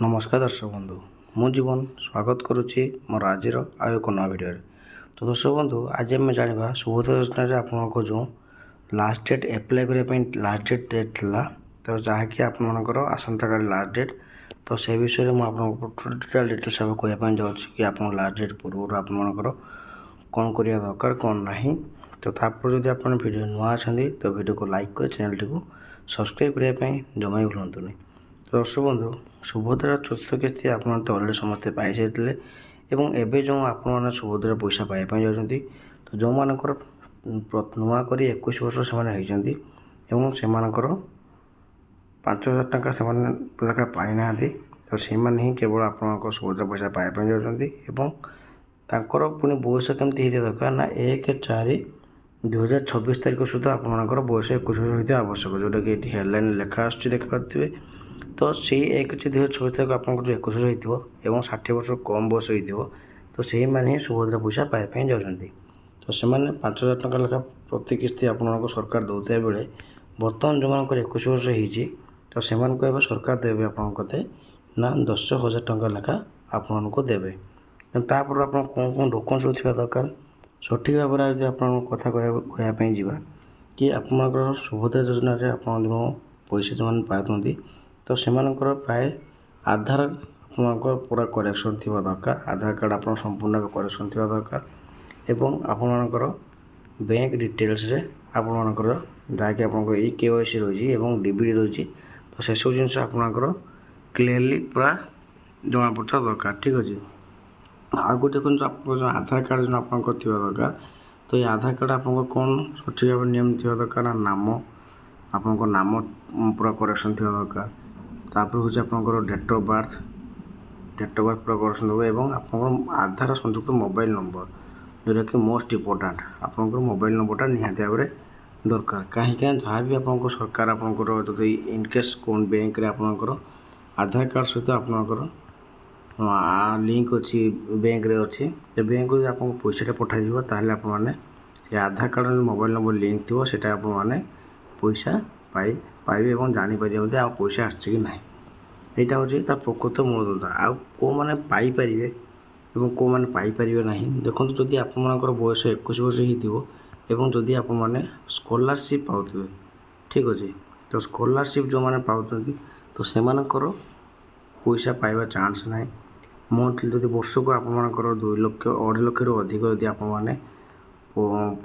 नमस्कार दर्शक बंधु मु जीवन स्वागत करुच्ची मोर आज एक नया वीडियो। तो दर्शक बंधु आज आम जाना सुभोदय योजना आपको जो लास्ट डेट एप्लाय करने लास्ट डेट था तो जहाँकि आपर आसंता काली लास्ट डेट। तो से विषय में आपको टोटाल डिटेल्स कहवाई जाऊँ कि आप लास्ट डेट पूर्व आपर कौन करने दरकार कौन ना। तो तापर जब आप वीडियो नुआ अच्छा तो वीडियो को लाइक कर चैनल टी सब्सक्राइब करने जमा भी भूलुनि। तो दर्शक बंधु सुभद्रा चतुर्थ किस्ती आप अलरेडी समस्ते पाई सारी एवं जो आप सुभद्रा पैसा पाइबा जाती तो जो मानकर नुआ कर 21 वर्ष से से 5,000 टंका से लेखा पाई ना तो से ही केवल आप सुभद्रा पैसा पाइबा जाती तांकर पुणी बयस केमती दरकार ना 1/4/2026 तारीख सुधा आपर बयस 21 वर्ष आवश्यक जोटा कि हेडलाइन लेखा आसुच्छी देखिए। तो से 1/4/2026 तारीख आप 21 वर्ष हो 60 वर्ष कम बयस हो तो से ही सुभद्रा पैसा पाइबा जाती। तो से 5,000 टंका लेखा प्रति किस्ती आपको सरकार दौता बेले बर्तमान जो मान 21 वर्ष होती तो से सरकार देवे आपते ना 10,000 टंका लेखा आपको देवे। तापर आप कौन कौन डॉक्यूमेंट्स सब दरकार सठिक भाव में आप कथा कहवाई जा कि आप सुभद्रा योजना आप पैसा जो पाते तो से प्राय आधार आपंकर पूरा करेक्शन थी दरकार आधार कार्ड आप संपूर्ण करेक्शन थी दरकार एवं आपर बैंक डिटेल्स आपर जहाँकि आप KYC रही DBD रही तो से सब जिन आपर क्लीयरली पूरा जमा पड़ा दरकार। ठीक अच्छे आगे देखो आप आधार कार्ड जो आप दरकार तो ये आधार कार्ड आप कौन सठिक भाव नियम थी दरकार ना नाम आपको नाम पूरा करेक्शन थी दरकार तापर हूँ आपंकर डेट ऑफ बर्थ पूरा करेक्शन देव और आप आधार संयुक्त मोबाइल नंबर जोटा कि मोस्ट इम्पोर्टाट आपंकर मोबाइल नंबरटा निहाती भाव में दरकार कहीं जहाँ भी आपको सरकार आपंकर जो इनकेस कौन बैंक आपंकर आधार कार्ड सहित आपंकर लिंक अच्छी बैंक रे अच्छी तो बैंक को आपको पैसा पठाइब ताहले आप आधार कार्ड मोबाइल नंबर लिंक थी से आप पैसा पाइबे और जापर आ पैसा आसछि कि ना। यहाँ हूँ प्रकृत मूलतंत्र आ मैंने पाइपर और कौ मैंने पाइपर ना देखो जदि आपर बयस 21 वर्ष हो जदि आप स्कॉलरशिप पाते ठीक अच्छे तो स्कॉलरशिप जो मैंने पाते तो से पैसा पाइबा चांस ना मंथली जब वर्ष को आपर 2 लाख 2.5 लाख अधिक जदि आप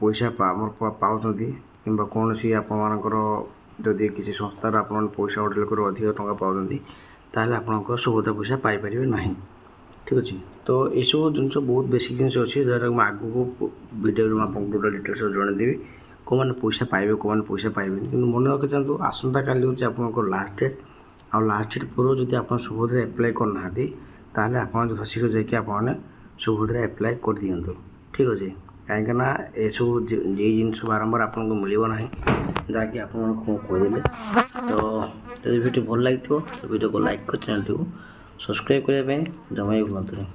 पैसा पाते कि कौन सी आपर जदि किसी संस्थार आप पैसा 2.5 लाख अधिक टंका पाते ताहले आप सुभद्रा पैसा पाइपर ना। ठीक अच्छे तो ये सब जिन बहुत बेसिक जिन अच्छी जरा आगे को वीडियो में आपको टोटाल डिटेल्स जनईदेवी कौ मैंने पैसा पाइबे कौ मैंने पैसा पाइबे कि मन रखी था आसंता काली हूँ आपको लास्ट डेट आ लास्ट डेट पूर्व जब आप सुभद्रा एप्लाय करना ताहले आप शीघ्र जाकि आप सुभद्रा एप्लाय कर दिंतु। ठीक अच्छे कहीं ये सब ये जिन बारंबार आपको मिल ना जहाँकि आप कहदे तो जब वीडियो भल लगी तो वीडियो को लाइक कर चैनल टी सब्सक्राइब करने जमा भी भूलु।